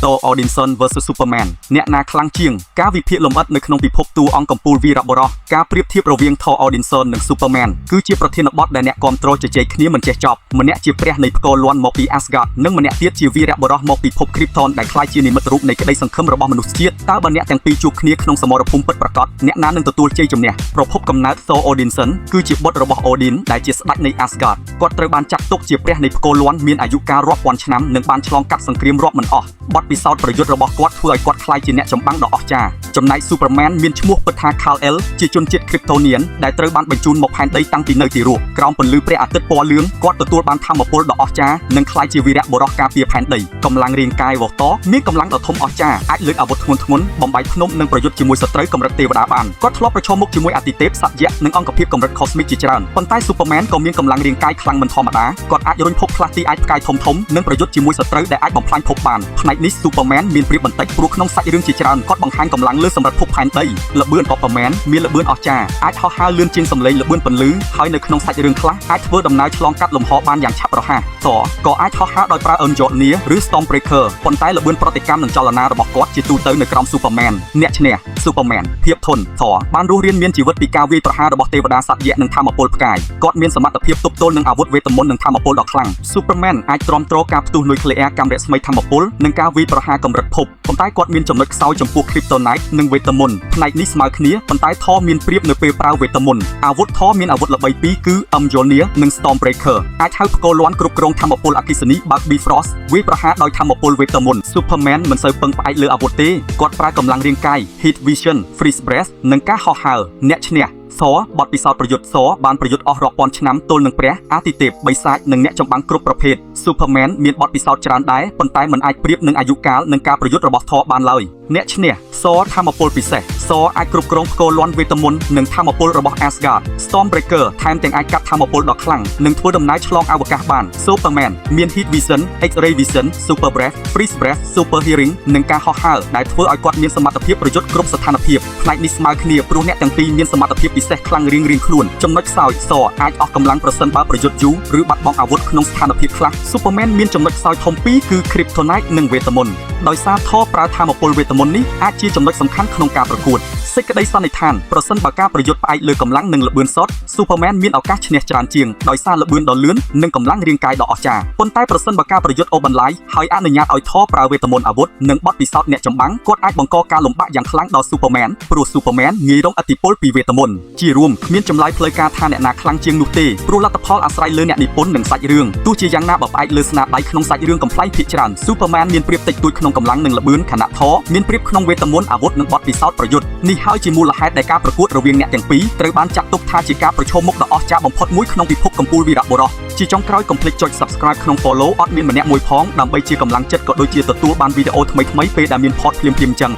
Thor Odinson vs Superman អ្នកណាខ្លាំងជាងការវិភាគលម្អិតនៅក្នុងពិភពតួអង្គកំពូលវីរបុរសការប្រៀបធៀបរវាង Thor Odinson និង Superman គឺជាប្រធានបទដែលអ្នកគាំទ្រជជែកគ្នាមិនចេះចប់ម្នាក់ជាព្រះនៃផ្គរលាន់មកពី Asgard និងម្នាក់ទៀតជាវីរបុរសមកពីភព Krypton ដែលក្លាយជានិមិត្តរូបនៃក្តីសង្ឃឹមរបស់មនុស្សជាតិតើបើអ្នកទាំងពីរជួបគ្នាក្នុងសមរភូមិពិតប្រាកដអ្នកណានឹងទទួលជ័យជំនះប្រភពកំណើត Thor Odinson គឺជាបុត្ររបស់ Odin ដែលជាស្ដេចនៃ Asgard គាត់ត្រូវបានចាត់ទុកជាព្រះនៃផ្គរលាន់មានអាយុកាលរាប់ពាន់ឆ្នាំនិងបានឆ្លងកាត់សង្គ្រាមរាប់មិនអស់បទពិសោធន៍ប្រយុទ្ធរបស់គាត់ធ្វើឲ្យគាត់ក្លាយជាអ្នកចម្បាំងដ៏អស្ចារ្យចំណែក Superman មានឈ្មោះពិតថា Kal-El ជាជនជាតិ Kryptonian ដែលត្រូវបានបញ្ជូនមកផែនដីតាំងពីនៅទីរស់ក្រោមពន្លឺព្រះអាទិត្យពណ៌លឿងគាត់ទទួលបានថាមពលដ៏អស្ចារ្យនិងក្លាយជាវីរបុរសការពារផែនដីកម្លាំងរាងកាយរបស់ Thor មានកម្លាំងដ៏ធំអស្ចារ្យអាចលើកអាវុធធ្ងន់ៗបំបែកភ្នំនិងប្រយុទ្ធជាមួយសត្រូវកម្រិតទេវតាបានគាត់ធ្លាប់ប្រឈមមុខជាមួយអាទិទេពសត្វយក្សនិងអង្គភាពកម្រិត Cosmic ជាច្រើនប៉ុន្តែ Superman ក៏មានកម្លាំងរាងកាយខ្លាំងមិនធម្មតាគាត់អាចរុញភពផ្លាស់ទីអាចផ្កាយធំៗនិងប្រយុទ្ធជាមួយសត្រូវដែលអាចបំផ្លាញភពបានផ្នែកនេះ Superman មានប្រៀបបន្តិចព្រោះក្នុងសាច់រឿងជាច្រើនគាត់បង្ហាញកម្លាំងលើសម្រិតភពផែនដីល្បឿន Superman មានល្បឿនអស្ចារ្យអាចហោះហើរលឿនជាងសម្លេងល្បឿនពន្លឺហើយនៅក្នុងសាច់រឿងខ្លះអាចធ្វើដំណើរឆ្លងកាត់លំហបានយ៉ាងឆាប់រហ័ស Thor ក៏អាចហោះហើរដោយប្រើ Mjolnir ឬ Stormbreaker ប៉ុន្តែល្បឿនប្រតិកម្មនិងចលនារបស់គាត់ជាទូទៅនៅក្រោម Superman អ្នកឈ្នះ Superman ភាពធន់ Thor បានរស់រានមានជីវិតពីការវាយប្រហាររបស់ទេវតាសត្វយក្សនិងថាមពលផ្កាយគាត់មានសមត្ថភាពទប់ទល់នឹងអាវុធវេទមន្តនិងថាមពលដ៏ខ្លាំង Superman អាចទ្រាំទ្រការផ្ទុះនុយក្លេអ៊ែរកាំរស្មីថាមពលនិងការវាយប្រហារកម្រិតភពប៉ុន្តែគាត់មានចំណុចខ្សោយចំពោះ Kryptonite និងវេទមន្តផ្នែកនេះស្មើគ្នាប៉ុន្តែ Thor មានប្រៀបនៅពេលប្រើវេទមន្តអាវុធ Thor មានអាវុធល្បីពីរគឺ Mjolnir និង Stormbreaker អាចហៅផ្គរលាន់គ្រប់គ្រងថាមពលអគ្គិសនីបើក Bifrost វាយប្រហារដោយថាមពលវេទមន្ត Superman មិនសូវពឹងផ្អែកលើអាវុធទេគាត់ប្រើកម្លាំងរាងកាយ Heat Vision Freeze Breath និងការហោះហើរអ្នកឈ្នះThor បទពិសោធន៍ប្រយុទ្ធ Thor បានប្រយុទ្ធអស់រាប់ពាន់ឆ្នាំទល់នឹងព្រះអាទិទេពបិសាចនិងអ្នកចម្បាំងគ្រប់ប្រភេទ Superman មានបទពិសោធន៍ច្រើនដែរប៉ុន្តែមិនអាចប្រៀបនឹងអាយុកាលនិងការប្រយុទ្ធរបស់ Thor បានឡើយអ្នកឈ្នះ Thor ថាមពលពិសេស Thor អាចគ្រប់គ្រងផ្គរលាន់វេទមន្តនិងថាមពលរបស់ Asgard Stormbreaker ថែមទាំងអាចកាត់ថាមពលដ៏ខ្លាំងនិងធ្វើដំណើរឆ្លងអវកាសបាន Superman មាន Heat Vision X-ray Vision Super Breath Freeze Breath Super Hearing និងការហោះហើរដែលធ្វើឲ្យគាត់មានសមត្ថភាពប្រយុទ្ធគ្រប់ស្ថានភាពផ្នែកនេះស្មើគ្នាព្រោះអ្នកទាំងពីរមានសមត្ថភាពពិសេសខ្លាំងរៀងៗខ្លួនចំណុចខ្សោយ Thor អាចអស់កម្លាំងប្រសិនបើប្រយុទ្ធយូរឬបាត់បង់អាវុធក្នុងស្ថានភាពខ្លះ Superman មានចំណុចខ្សោយធំពីរគឺ Kryptonite និងវេទមន្តដោយសារ Thor ប្រើថាមពលវេទមន្តនេះអាចជាចំណុចសំខាន់ក្នុងការប្រកួតសេចក្តីសន្និដ្ឋានប្រសិនបើការប្រយុទ្ធផ្អែកលើកម្លាំងនិងល្បឿនសុទ្ធ Superman មានឱកាសឈ្នះច្រើនជាងដោយសារល្បឿនដ៏លឿននិងកម្លាំងរាងកាយដ៏អស្ចារ្យប៉ុន្តែប្រសិនបើការប្រយុទ្ធអូសបន្លាយហើយអនុញ្ញាតឲ្យ Thor ប្រើវេទមន្តអាវុធនិងបទពិសោធន៍អ្នកចម្បាំងគាត់អាចបង្កការលំបាកយ៉ាងខ្លាំងដល់ Superman ព្រោះ Superman ងាយរងឥទ្ធិពលពីវេទមន្តជារួមគ្មានចម្លើយផ្លូវការថាអ្នកណាខ្លាំងជាងនោះទេព្រោះលទ្ធផលអាស្រ័យលើអ្នកនិពន្ធនិងសាច់រឿងទោះជាយ៉ាងណាបើផ្អែកលើស្នាដៃក្នុងសាច់រឿងកំប្លែងភាគច្រើន Superman មានប្រៀបតិចតួចក្នុងកម្លាំងនិងល្បឿនខណៈ Thor មានប្រៀបក្នុងវេទមន្តអាវុធនិងបទពិសោធន៍ប្រយុទ្ធនេះហើយជាមូលហេតុដែលការប្រកួតរវាងអ្នកទាំងពីរត្រូវបានចាត់ទុកថាជាការប្រឈមមុខដ៏អស្ចារ្យបំផុតមួយក្នុងពិភពកំពូលវីរបុរសជាចុងក្រោយកុំភ្លេចចុច Subscribe ក្នុង Follow អត់មានម្នាក់មួយផងដើម្បីជាកម្លាំងចិត្តក៏ដូចជាទទួលបានវីដេអូថ្មីៗពេលដែលមាន Pod ភ្លាមៗចឹង